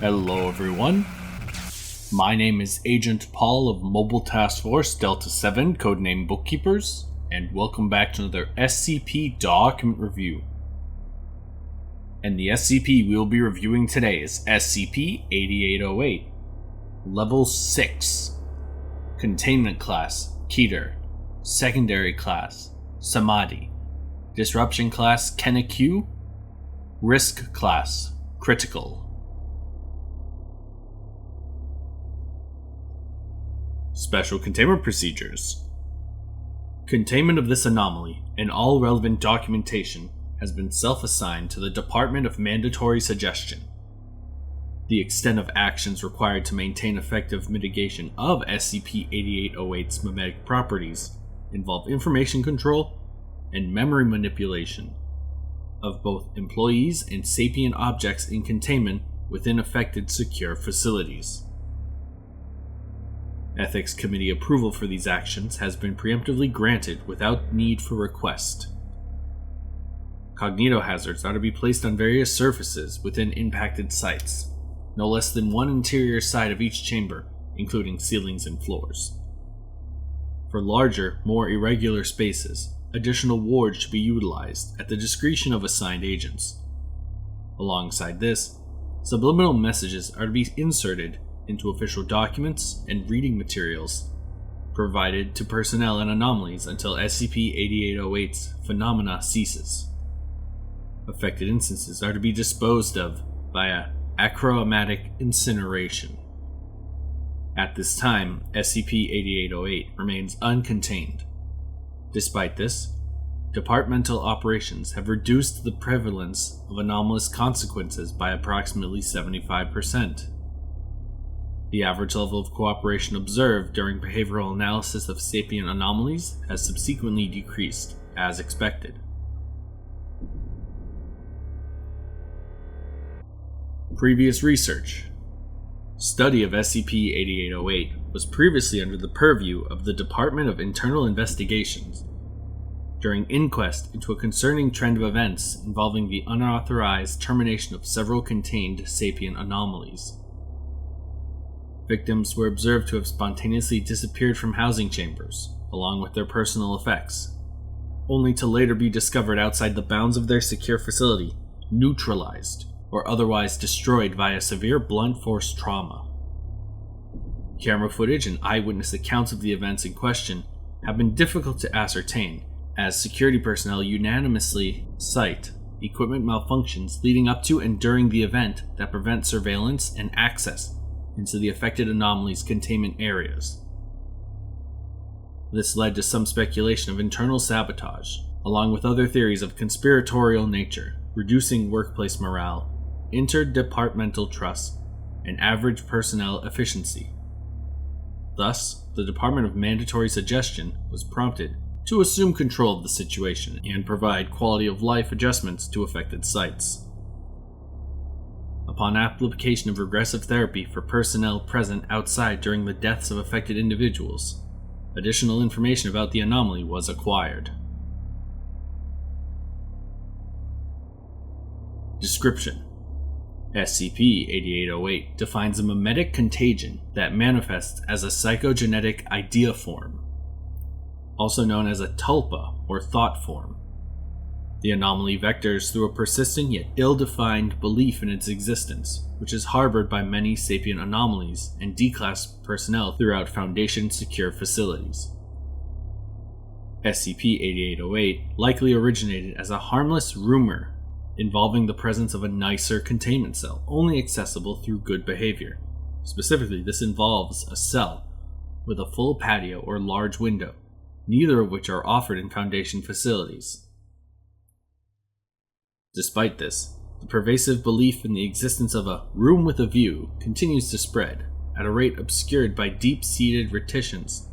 Hello everyone, my name is Agent Paul of Mobile Task Force Delta 7, codename Bookkeepers, and welcome back to another SCP Document Review. And the SCP we will be reviewing today is SCP-8808, Level 6, Containment Class, Keter, Secondary Class, Samadhi, Disruption Class, Q, Risk Class, Critical. Special Containment Procedures. Containment of this anomaly and all relevant documentation has been self-assigned to the Department of Mandatory Suggestion. The extent of actions required to maintain effective mitigation of SCP-8808's memetic properties involve information control and memory manipulation of both employees and sapient objects in containment within affected secure facilities. Ethics Committee approval for these actions has been preemptively granted without need for request. Cognitohazards are to be placed on various surfaces within impacted sites, no less than one interior side of each chamber, including ceilings and floors. For larger, more irregular spaces, additional wards should be utilized at the discretion of assigned agents. Alongside this, subliminal messages are to be inserted into official documents and reading materials provided to personnel and anomalies until SCP-8808's phenomena ceases. Affected instances are to be disposed of via achromatic incineration. At this time, SCP-8808 remains uncontained. Despite this, departmental operations have reduced the prevalence of anomalous consequences by approximately 75%. The average level of cooperation observed during behavioral analysis of sapient anomalies has subsequently decreased, as expected. Previous research. Study of SCP-8808 was previously under the purview of the Department of Internal Investigations during inquest into a concerning trend of events involving the unauthorized termination of several contained sapient anomalies. Victims were observed to have spontaneously disappeared from housing chambers, along with their personal effects, only to later be discovered outside the bounds of their secure facility, neutralized, or otherwise destroyed via severe blunt force trauma. Camera footage and eyewitness accounts of the events in question have been difficult to ascertain, as security personnel unanimously cite equipment malfunctions leading up to and during the event that prevent surveillance and access into the affected anomalies' containment areas. This led to some speculation of internal sabotage, along with other theories of conspiratorial nature, reducing workplace morale, interdepartmental trust, and average personnel efficiency. Thus, the Department of Mandatory Suggestion was prompted to assume control of the situation and provide quality of life adjustments to affected sites. Upon application of regressive therapy for personnel present outside during the deaths of affected individuals, additional information about the anomaly was acquired. Description: SCP-8808 defines a memetic contagion that manifests as a psychogenetic idea form, also known as a tulpa or thought form. The anomaly vectors through a persistent yet ill-defined belief in its existence, which is harbored by many sapient anomalies and D-Class personnel throughout Foundation secure facilities. SCP-8808 likely originated as a harmless rumor involving the presence of a nicer containment cell, only accessible through good behavior. Specifically, this involves a cell with a full patio or large window, neither of which are offered in Foundation facilities. Despite this, the pervasive belief in the existence of a room with a view continues to spread, at a rate obscured by deep-seated reticence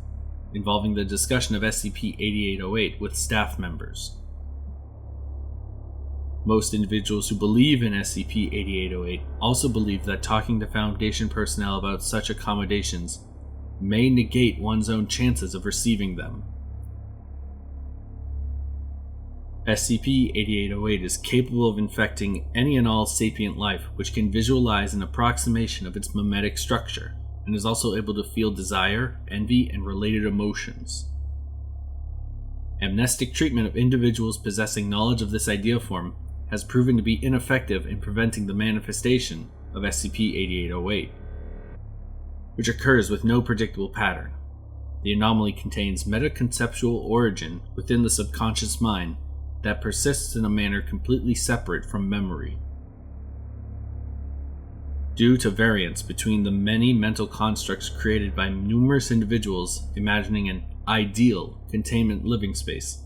involving the discussion of SCP-8808 with staff members. Most individuals who believe in SCP-8808 also believe that talking to Foundation personnel about such accommodations may negate one's own chances of receiving them. SCP-8808 is capable of infecting any and all sapient life which can visualize an approximation of its mimetic structure, and is also able to feel desire, envy, and related emotions. Amnestic treatment of individuals possessing knowledge of this idea form has proven to be ineffective in preventing the manifestation of SCP-8808, which occurs with no predictable pattern. The anomaly contains metaconceptual origin within the subconscious mind that persists in a manner completely separate from memory. Due to variance between the many mental constructs created by numerous individuals imagining an ideal containment living space,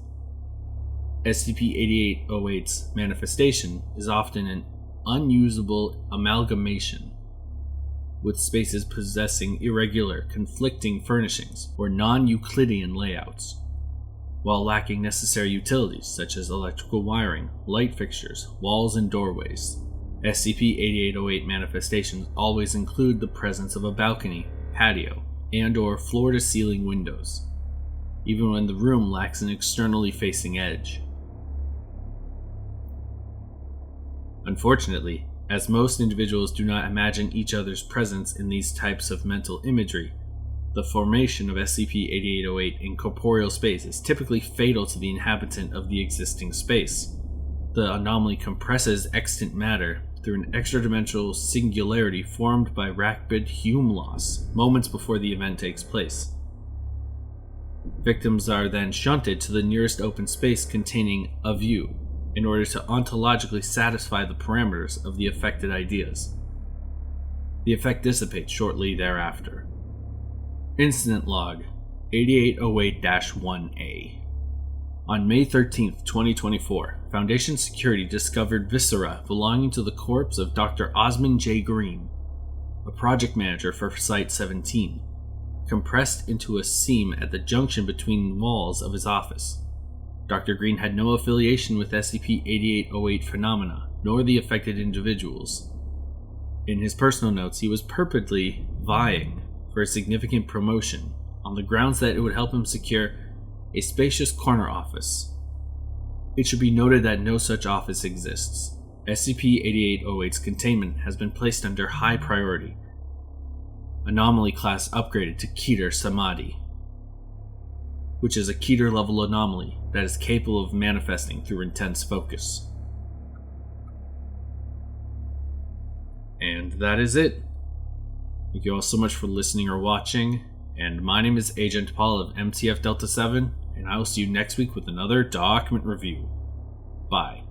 SCP-8808's manifestation is often an unusable amalgamation, with spaces possessing irregular, conflicting furnishings or non-Euclidean layouts, while lacking necessary utilities such as electrical wiring, light fixtures, walls, and doorways. SCP-8808 manifestations always include the presence of a balcony, patio, and/or floor-to-ceiling windows, even when the room lacks an externally facing edge. Unfortunately, as most individuals do not imagine each other's presence in these types of mental imagery, the formation of SCP-8808 in corporeal space is typically fatal to the inhabitant of the existing space. The anomaly compresses extant matter through an extra-dimensional singularity formed by rapid Hume loss moments before the event takes place. Victims are then shunted to the nearest open space containing a view in order to ontologically satisfy the parameters of the affected ideas. The effect dissipates shortly thereafter. Incident Log 8808-1A. On May 13, 2024, Foundation Security discovered viscera belonging to the corpse of Dr. Osmond J. Green, a project manager for Site-17, compressed into a seam at the junction between walls of his office. Dr. Green had no affiliation with SCP-8808 phenomena, nor the affected individuals. In his personal notes, he was purportedly vying for a significant promotion on the grounds that it would help him secure a spacious corner office. It should be noted that no such office exists. SCP-8808's containment has been placed under high priority. Anomaly class upgraded to Keter Samadhi, which is a Keter level anomaly that is capable of manifesting through intense focus. And that is it. Thank you all so much for listening or watching, and my name is Agent Paul of MTF Delta 7, and I will see you next week with another document review. Bye.